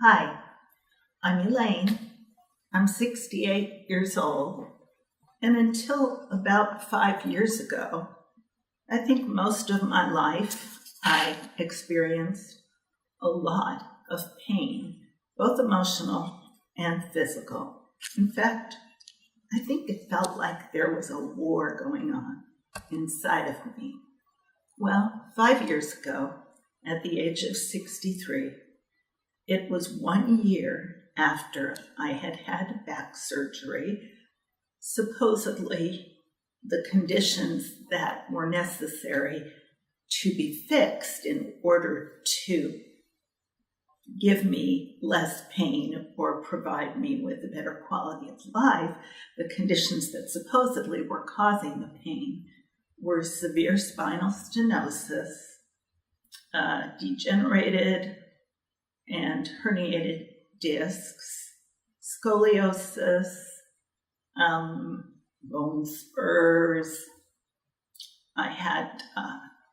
Hi, I'm Elaine. I'm 68 years old, and until about 5 years ago, I think most of my life I experienced a lot of pain, both emotional and physical. In fact, I think it felt like there was a war going on inside of me. Well, 5 years ago, at the age of 63, it was 1 year after I had had back surgery. Supposedly, the conditions that were necessary to be fixed in order to give me less pain or provide me with a better quality of life, the conditions that supposedly were causing the pain were severe spinal stenosis, degenerated and herniated discs, scoliosis, bone spurs. I had a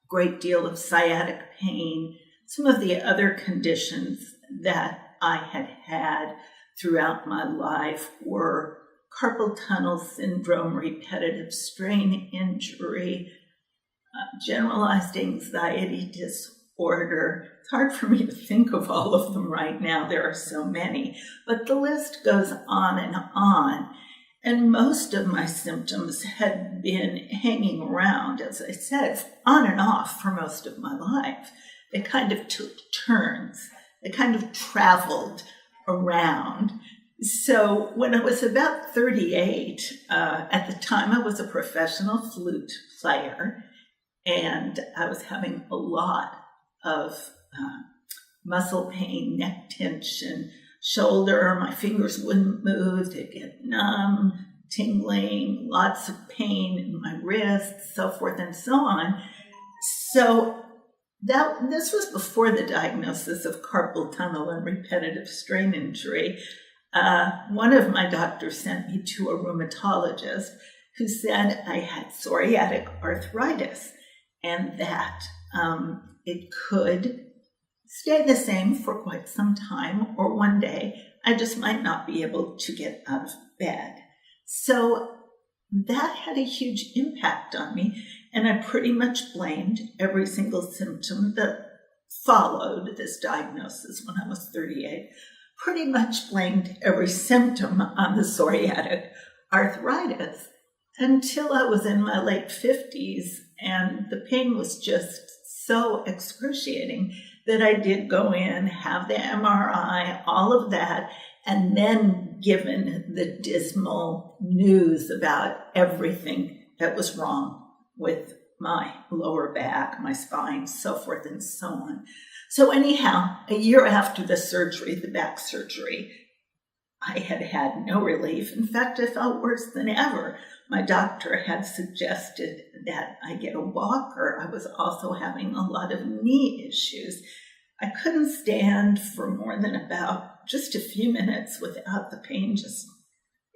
great deal of sciatic pain. Some of the other conditions that I had had throughout my life were carpal tunnel syndrome, repetitive strain injury, generalized anxiety disorder. It's hard for me to think of all of them right now. There are so many, but the list goes on and on. And most of my symptoms had been hanging around, as I said, on and off for most of my life. They kind of took turns. They kind of traveled around. So when I was about 38, at the time I was a professional flute player, and I was having a lot of muscle pain, neck tension, shoulder, my fingers wouldn't move, they'd get numb, tingling, lots of pain in my wrists, so forth and so on. So this was before the diagnosis of carpal tunnel and repetitive strain injury. One of my doctors sent me to a rheumatologist who said I had psoriatic arthritis and that it could stay the same for quite some time, or one day I just might not be able to get out of bed. So that had a huge impact on me, and I pretty much blamed every single symptom that followed this diagnosis when I was 38. Pretty much blamed every symptom on the psoriatic arthritis until I was in my late 50s, and the pain was just so excruciating that I did go in, have the MRI, all of that, and then given the dismal news about everything that was wrong with my lower back, my spine, so forth and so on. So anyhow, a year after the surgery, the back surgery, I had had no relief. In fact, I felt worse than ever. My doctor had suggested that I get a walker. I was also having a lot of knee issues. I couldn't stand for more than about just a few minutes without the pain.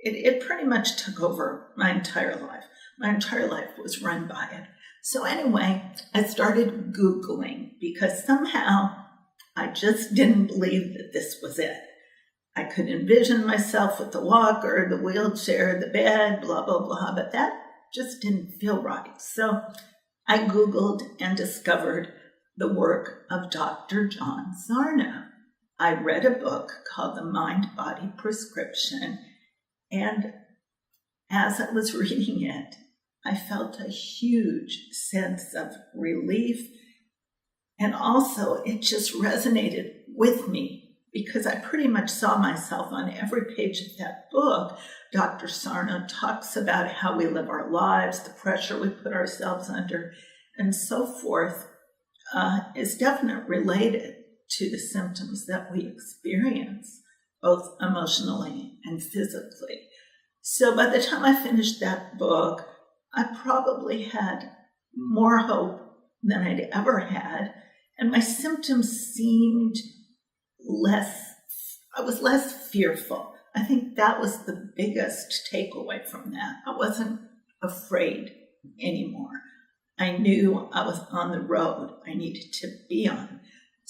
It pretty much took over my entire life. My entire life was run by it. So anyway, I started Googling because somehow I just didn't believe that this was it. I could envision myself with the walker, the wheelchair, the bed, blah, blah, blah, but that just didn't feel right. So I Googled and discovered the work of Dr. John Sarno. I read a book called The Mindbody Prescription, and as I was reading it, I felt a huge sense of relief, and also it just resonated with me because I pretty much saw myself on every page of that book. Dr. Sarno talks about how we live our lives, the pressure we put ourselves under, and so forth, is definitely related to the symptoms that we experience, both emotionally and physically. So by the time I finished that book, I probably had more hope than I'd ever had, and my symptoms seemed I was less fearful. I think that was the biggest takeaway from that. I wasn't afraid anymore. I knew I was on the road I needed to be on.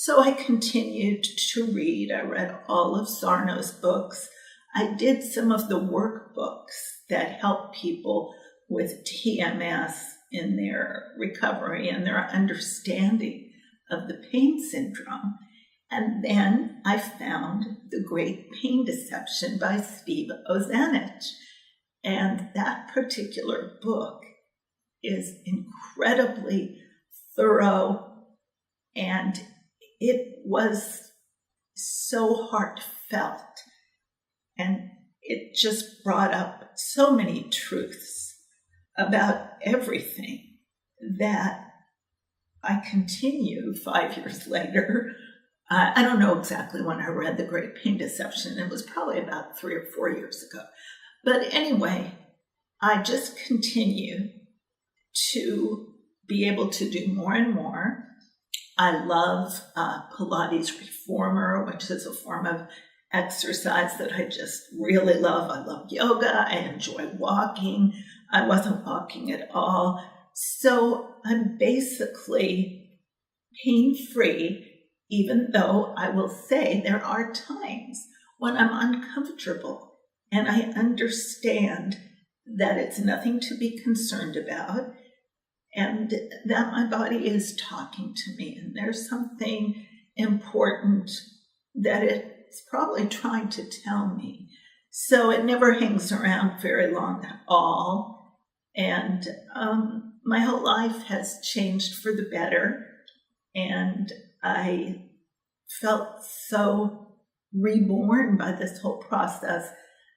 So I continued to read. I read all of Sarno's books. I did some of the workbooks that help people with TMS in their recovery and their understanding of the pain syndrome. And then I found The Great Pain Deception by Steve Ozanich. And that particular book is incredibly thorough, and it was so heartfelt. And it just brought up so many truths about everything that I continue 5 years later. I don't know exactly when I read The Great Pain Deception. It was probably about 3 or 4 years ago. But anyway, I just continue to be able to do more and more. I love Pilates Reformer, which is a form of exercise that I just really love. I love yoga. I enjoy walking. I wasn't walking at all. So I'm basically pain-free, even though I will say there are times when I'm uncomfortable, and I understand that it's nothing to be concerned about, and that my body is talking to me, and there's something important that it's probably trying to tell me. So it never hangs around very long at all. And my whole life has changed for the better. And I felt so reborn by this whole process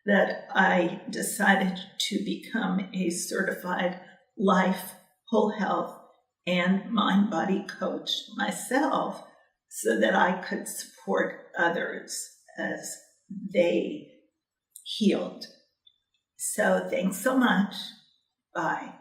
that I decided to become a certified life, whole health, and mind-body coach myself so that I could support others as they healed. So thanks so much. Bye.